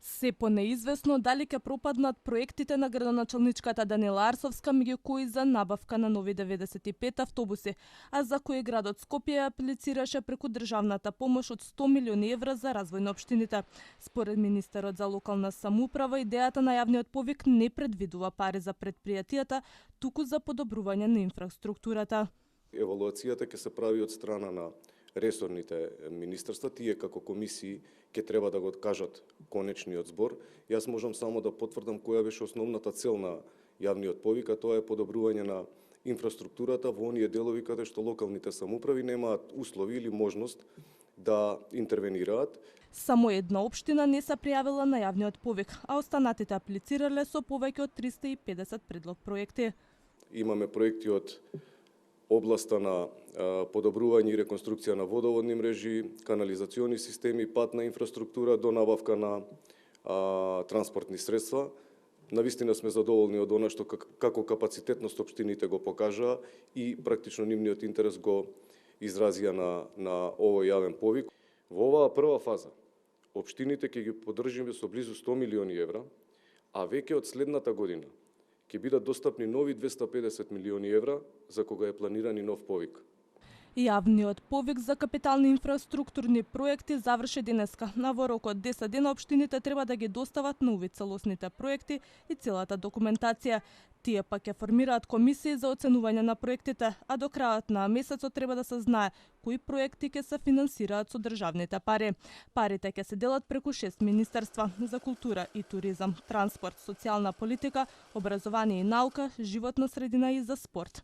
Се понеизвестно дали ќе пропаднат проектите на градоначалничката Даниела Арсовска, меѓу кои за набавка на нови 95 автобуси, а за кои градот Скопје аплицираше преку државната помош од 100 милиони евра за развој на општините. Според министерот за локална самоуправа, идејата на јавниот повик не предвидува пари за предпријатијата, туку за подобрување на инфраструктурата. Евалуацијата ќе се прави од страна на ресорните министерства, тие како комисии ќе треба да го кажат конечниот збор. Јас можам само да потврдам која беше основната цел на јавниот повик, а тоа е подобрување на инфраструктурата во оние делови каде што локалните самоуправи немаат услови или можност да интервенираат. Само една општина не се пријавила на јавниот повик, а останатите аплицирале со повеќе од 350 предлог проекти. Имаме проекти од областа на подобрување и реконструкција на водоводни мрежи, канализациони системи, патна инфраструктура до набавка на транспортни средства. Навистина сме задоволни од она што како капацитетност општините го покажаа и практично нивниот интерес го изразија на овој јавен повик. Во оваа прва фаза општините ќе ги поддржиме со близу 100 милиони евра, а веќе од следната година ќе бидат достапни нови 250 милиони евра за кога е планиран и нов повик. Јавниот повик за капитални инфраструктурни проекти заврши денеска. Во рок од 10 дена општините треба да ги достават на увид целосните проекти и целата документација. Тие пак ќе формираат комисии за оценување на проектите, а до крајот на месецот треба да се знае кои проекти ќе се финансираат со државните пари. Парите ќе се делат преку 6 министерства за култура и туризам, транспорт, социјална политика, образование и наука, животна средина и за спорт.